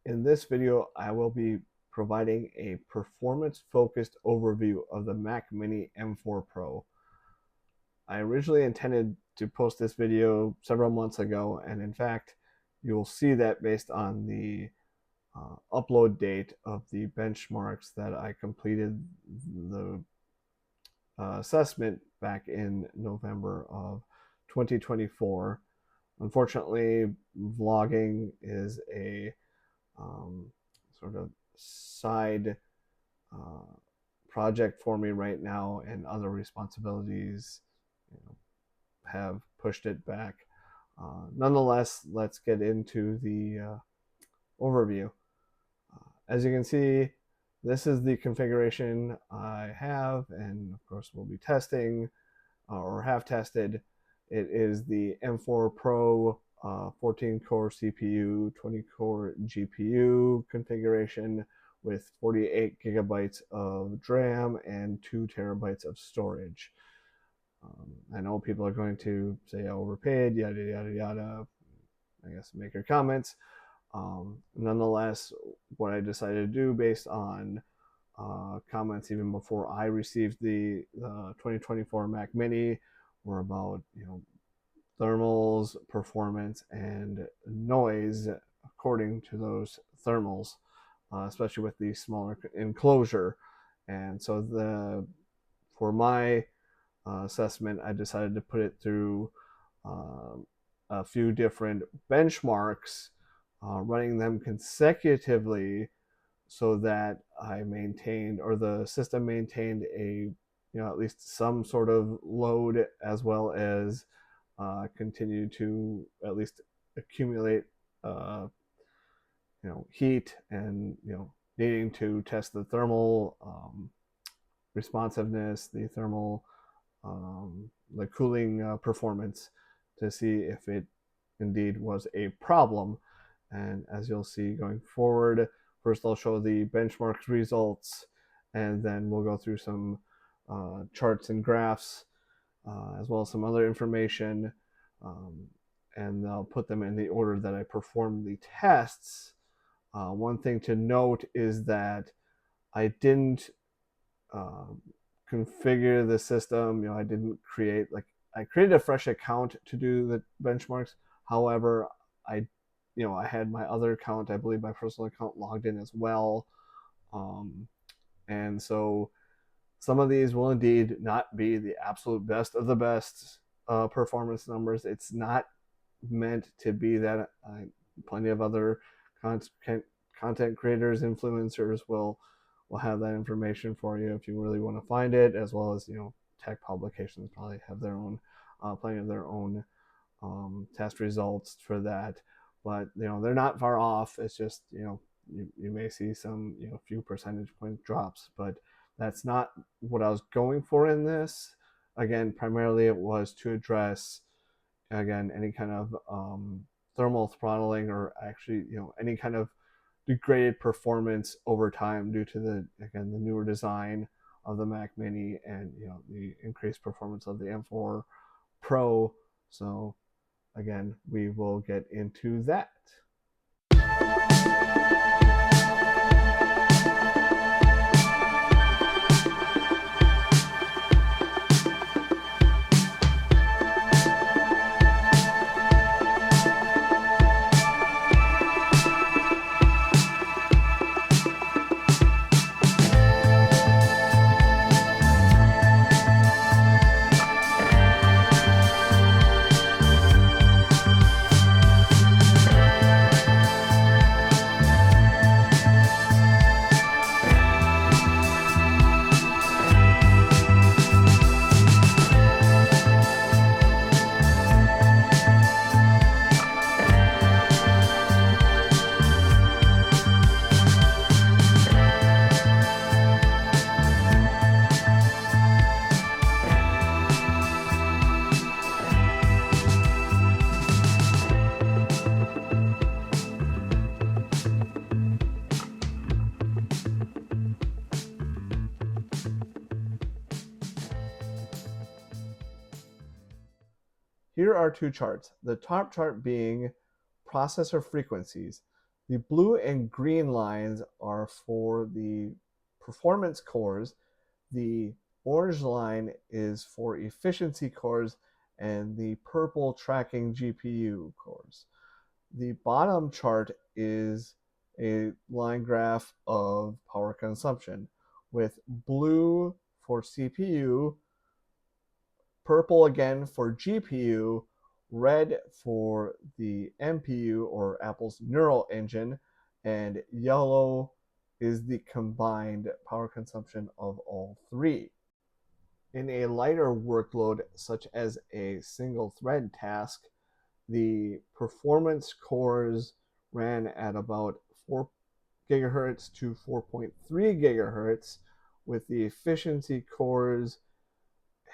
In this video, I will be providing a performance-focused overview of the Mac Mini M4 Pro. I originally intended to post this video several months ago, and in fact, you'll see that based on the upload date of the benchmarks that I completed the assessment back in November of 2024. Unfortunately, vlogging is a sort of side project for me right now, and other responsibilities have pushed it back. Nonetheless, let's get into the overview. As you can see, this is the configuration I have, and of course we'll be testing or have tested. It is the M4 Pro 14-core CPU, 20-core GPU configuration with 48 gigabytes of RAM and 2 terabytes of storage. I know people are going to say I overpaid, yada, yada, yada. I guess make your comments. Nonetheless, what I decided to do based on comments even before I received the 2024 Mac Mini were about thermals, performance, and noise according to those thermals, especially with the smaller enclosure. And so for my assessment, I decided to put it through a few different benchmarks, running them consecutively so that I maintained, or the system maintained, a at least some sort of load, as well as continue to at least accumulate heat, and needing to test the thermal responsiveness, the thermal the cooling performance, to see if it indeed was a problem. And as you'll see going forward, first I'll show the benchmark results, and then we'll go through some charts and graphs, as well as some other information, and I'll put them in the order that I performed the tests. One thing to note is that I didn't configure the system. I didn't create, I created a fresh account to do the benchmarks. However, I had my other account, I believe my personal account, logged in as well. And so some of these will indeed not be the absolute best of the best performance numbers. It's not meant to be that. Plenty of other content creators, influencers will have that information for you if you really want to find it, as well as tech publications probably have their own plenty of their own test results for that. But they're not far off. It's just you may see some few percentage point drops, but that's not what I was going for in this. Again, primarily it was to address, again, any kind of thermal throttling, or actually any kind of degraded performance over time due to the newer design of the Mac Mini, and the increased performance of the M4 Pro. So again, we will get into that. Here are two charts. The top chart being processor frequencies. The blue and green lines are for the performance cores. The orange line is for efficiency cores, and the purple tracking GPU cores. The bottom chart is a line graph of power consumption with blue for CPU, purple again for GPU, red for the NPU or Apple's neural engine, and yellow is the combined power consumption of all three. In a lighter workload, such as a single thread task, the performance cores ran at about 4 gigahertz to 4.3 gigahertz, with the efficiency cores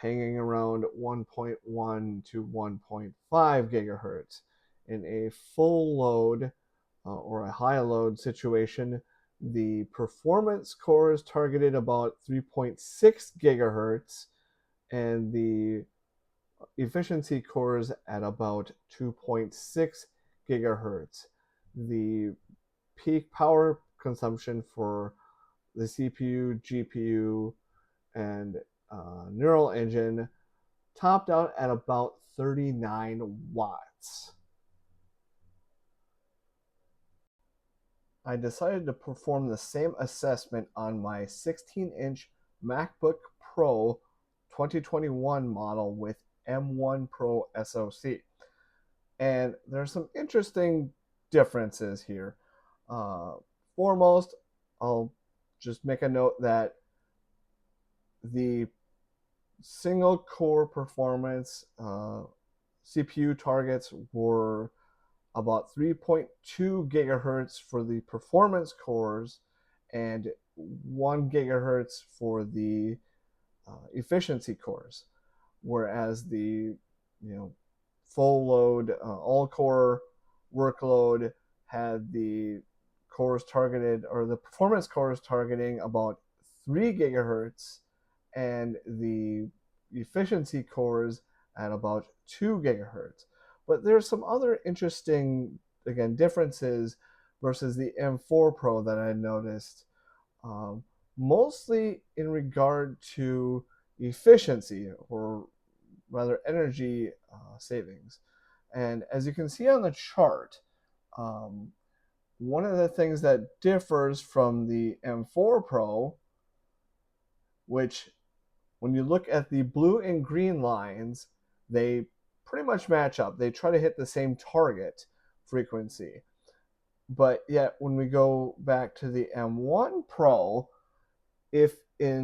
hanging around 1.1 to 1.5 gigahertz. In a full load or a high load situation, the performance cores targeted about 3.6 gigahertz, and the efficiency cores at about 2.6 gigahertz. The peak power consumption for the CPU, GPU, and neural engine topped out at about 39 watts. I decided to perform the same assessment on my 16-inch MacBook Pro 2021 model with M1 Pro SoC. And there's some interesting differences here. Foremost, I'll just make a note that the single core performance CPU targets were about 3.2 gigahertz for the performance cores and 1 gigahertz for the efficiency cores, whereas the full load all core workload had the cores targeted, or the performance cores targeting about 3 gigahertz and the efficiency cores at about 2 gigahertz. But there's some other interesting, again, differences versus the M4 Pro that I noticed, mostly in regard to efficiency, or rather energy savings. And as you can see on the chart, one of the things that differs from the M4 Pro, which when you look at the blue and green lines, they pretty much match up. They try to hit the same target frequency. But yet when we go back to the M1 Pro, if 4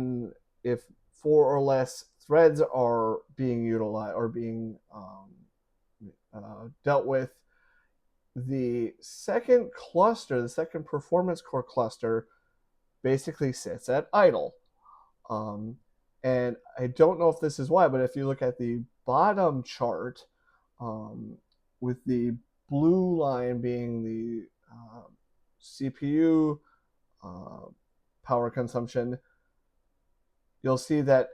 or less threads are being utilized or being dealt with, the second cluster, the second performance core cluster, basically sits at idle. And I don't know if this is why, but if you look at the bottom chart, with the blue line being the CPU power consumption, you'll see that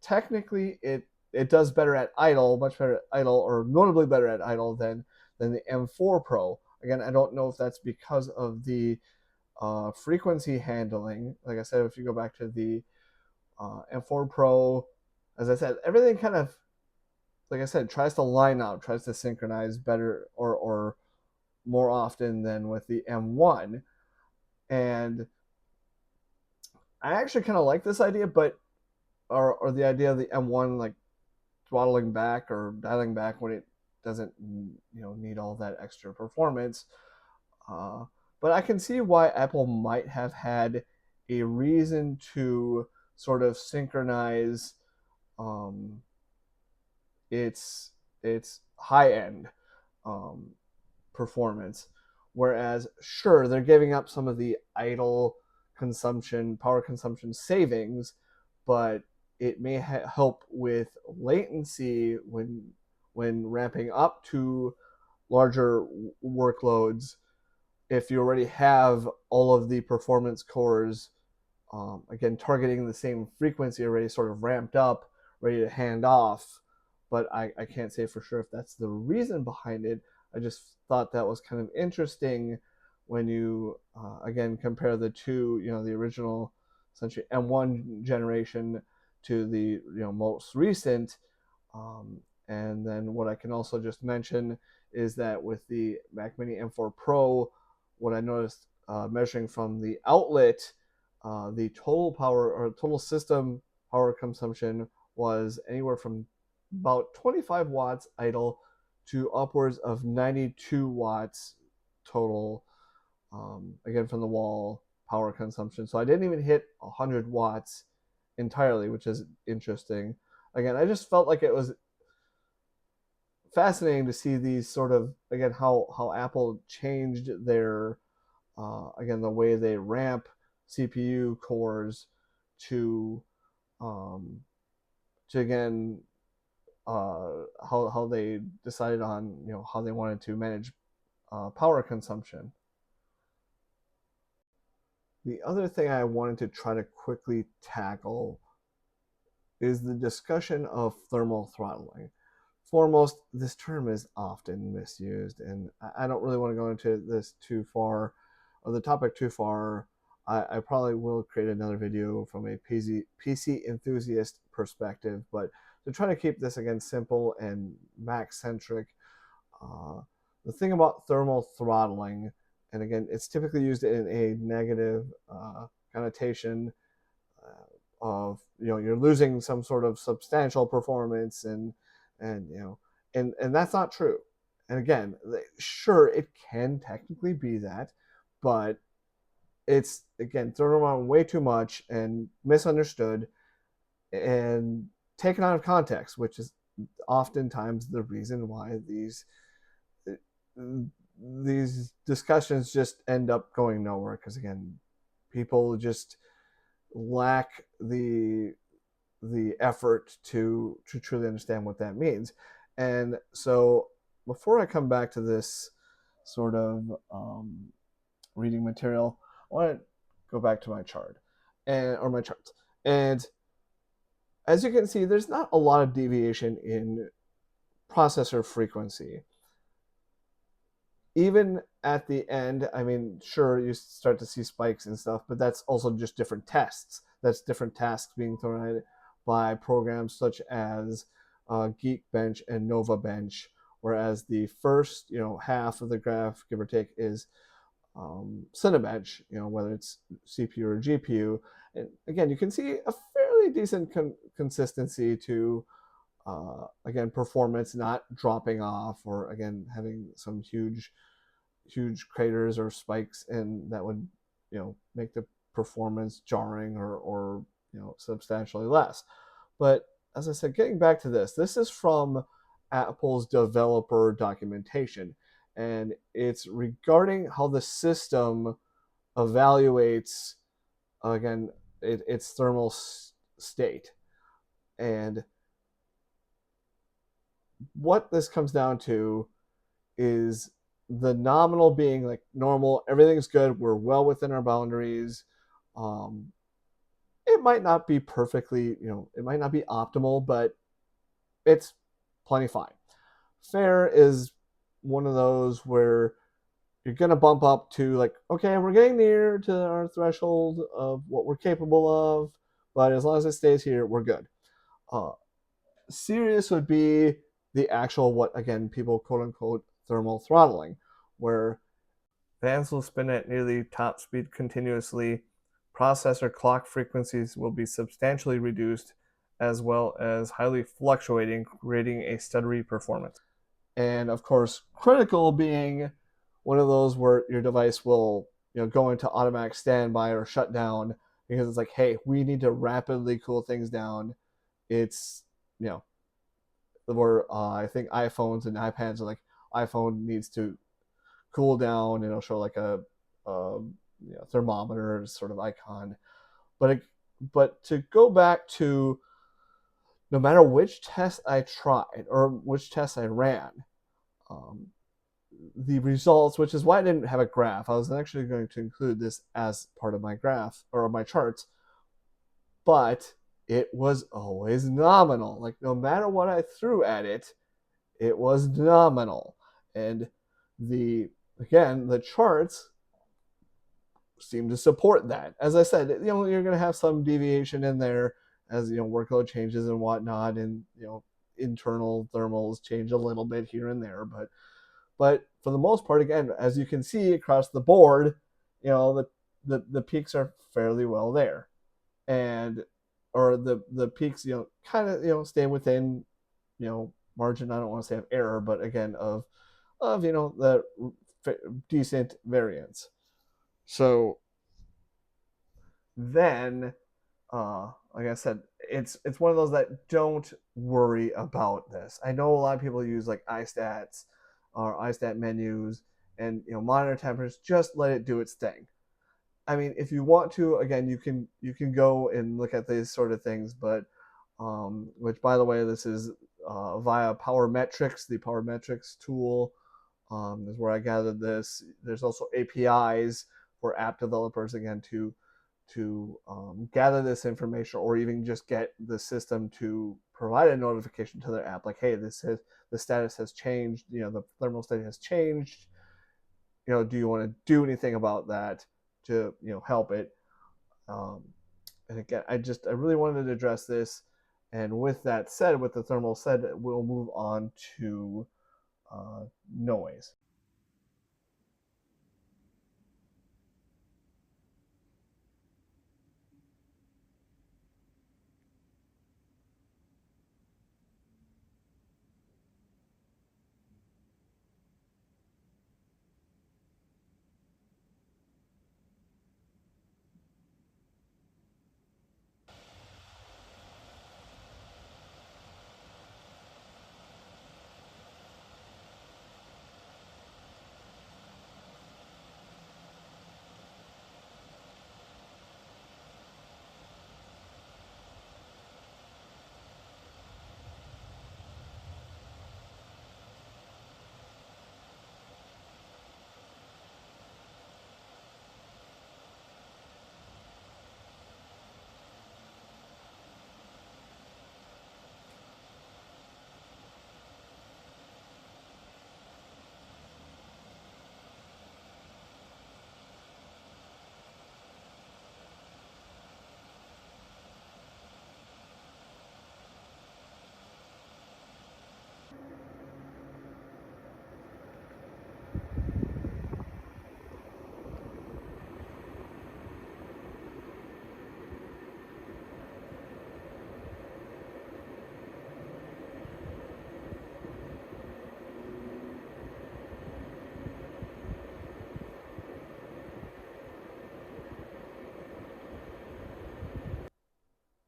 technically it does better at idle, much better at idle, or notably better at idle than the M4 Pro. Again, I don't know if that's because of the frequency handling. Like I said, if you go back to the M4 Pro, as I said, everything kind of, like I said, tries to line up, tries to synchronize better or more often than with the M1. And I actually kind of like this idea, but or the idea of the M1 like throttling back or dialing back when it doesn't need all that extra performance. But I can see why Apple might have had a reason to sort of synchronize its high end performance, whereas sure, they're giving up some of the idle consumption, power consumption savings, but it may help with latency when ramping up to larger workloads if you already have all of the performance cores again targeting the same frequency already sort of ramped up, ready to hand off. But I can't say for sure if that's the reason behind it. I just thought that was kind of interesting when you again compare the two, the original essentially M1 generation to the most recent. Um, and then what I can also just mention is that with the Mac Mini M4 Pro, what I noticed measuring from the outlet, the total power or total system power consumption was anywhere from about 25 watts idle to upwards of 92 watts total, again from the wall power consumption. So I didn't even hit 100 watts entirely, which is interesting. Again, I just felt like it was fascinating to see these sort of, again, how Apple changed their again the way they ramp CPU cores to um, again how they decided on how they wanted to manage power consumption. The other thing I wanted to try to quickly tackle is the discussion of thermal throttling. Foremost, this term is often misused, and I don't really want to go into this too far, or the topic too far. I probably will create another video from a PC enthusiast perspective, but to try to keep this again simple and Mac centric, uh, the thing about thermal throttling, and again, it's typically used in a negative connotation of you're losing some sort of substantial performance, and that's not true. And again, sure, it can technically be that, but it's again thrown around way too much and misunderstood and taken out of context, which is oftentimes the reason why these discussions just end up going nowhere, because again, people just lack the effort to truly understand what that means. And so before I come back to this sort of reading material, I want to go back to my chart or my charts. And as you can see, there's not a lot of deviation in processor frequency. Even at the end, I mean, sure, you start to see spikes and stuff, but that's also just different tests. That's different tasks being thrown at it by programs such as Geekbench and NovaBench, whereas the first, half of the graph, give or take, is Cinebench, whether it's CPU or GPU. And again, you can see a fairly decent consistency to, again, performance not dropping off, or again, having some huge craters or spikes, and that would make the performance jarring or substantially less. But as I said, getting back to this is from Apple's developer documentation, and it's regarding how the system evaluates, again, its thermal state. And what this comes down to is the nominal being like normal, everything's good, we're well within our boundaries. It might not be perfectly, it might not be optimal, but it's plenty fine. Fair is one of those where you're going to bump up to like, okay, we're getting near to our threshold of what we're capable of, but as long as it stays here, we're good. Serious would be the actual, what again people quote unquote thermal throttling, where fans will spin at nearly top speed continuously, processor clock frequencies will be substantially reduced, as well as highly fluctuating, creating a stuttery performance. And of course, critical being one of those where your device will go into automatic standby or shut down, because it's like, hey, we need to rapidly cool things down. It's where I think iPhones and iPads are like, iPhone needs to cool down, and it'll show like a thermometer sort of icon. But to go back to, no matter which test I tried or which test I ran, the results, which is why I didn't have a graph. I was actually going to include this as part of my graph or my charts, but it was always nominal. Like no matter what I threw at it, it was nominal. And the charts seem to support that. As I said, you're going to have some deviation in there as workload changes and whatnot, and internal thermals change a little bit here and there, but for the most part, again, as you can see across the board, the peaks are fairly well there, and or the peaks kind of stay within margin. I don't want to say of error, but again of the decent variance. So then, like I said, it's one of those that don't worry about this. I know a lot of people use like iStats or iStat menus and monitor temperatures. Just let it do its thing. I mean, if you want to, again, you can go and look at these sort of things, but which, by the way, this is via Power Metrics, the Power Metrics tool. Is where I gathered this. There's also APIs for app developers, again, to gather this information, or even just get the system to provide a notification to their app, like, hey, the status has changed. The thermal state has changed. Do you want to do anything about that to help it? And again, I really wanted to address this. And with that said, with the thermal said, we'll move on to noise.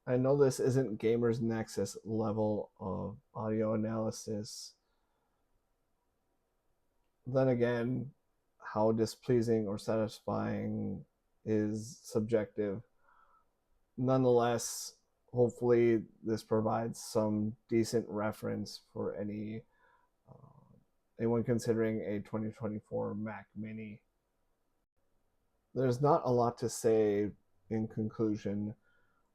I know this isn't Gamers Nexus level of audio analysis. Then again, how displeasing or satisfying is subjective. Nonetheless, hopefully this provides some decent reference for anyone considering a 2024 Mac Mini. There's not a lot to say in conclusion.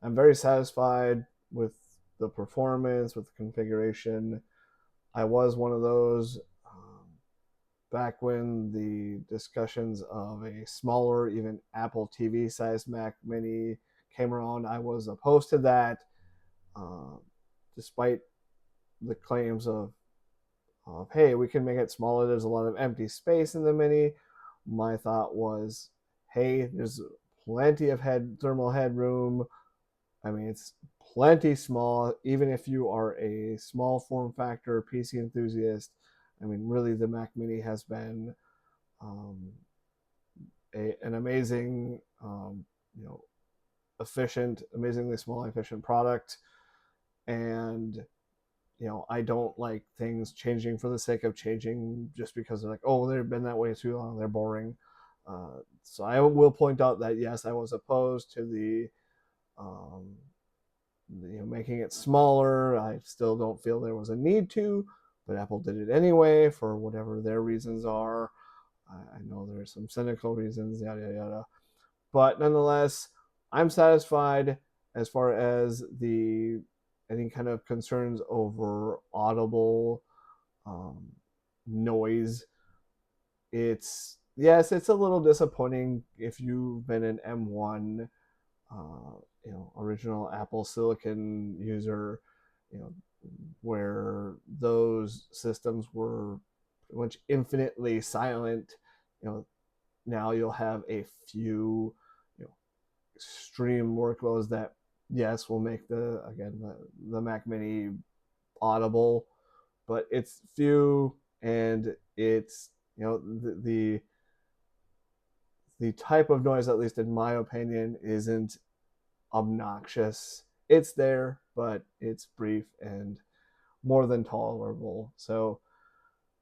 I'm very satisfied with the performance, with the configuration. I was one of those back when the discussions of a smaller, even Apple TV sized Mac Mini came around. I was opposed to that, uh, despite the claims of, hey, we can make it smaller. There's a lot of empty space in the Mini. My thought was, hey, there's plenty of thermal headroom. I mean, it's plenty small, even if you are a small form factor PC enthusiast. I mean, really, the Mac Mini has been um, an amazing, efficient, amazingly small, efficient product. And I don't like things changing for the sake of changing just because they're like, oh, they've been that way too long, they're boring. So I will point out that yes, I was opposed to the making it smaller. I still don't feel there was a need to, but Apple did it anyway for whatever their reasons are. I know there's some cynical reasons, yada yada yada. But nonetheless, I'm satisfied as far as the any kind of concerns over audible um, noise. It's yes, it's a little disappointing if you've been an M1, original Apple Silicon user, you know, where those systems were pretty much infinitely silent. You know, now you'll have a few, extreme workloads that, yes, will make the Mac Mini audible, but it's few, and it's, the type of noise, at least in my opinion, isn't obnoxious. It's there, but it's brief and more than tolerable. So,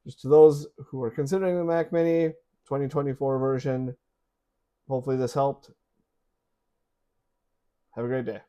just to those who are considering the Mac Mini 2024 version, hopefully this helped. Have a great day.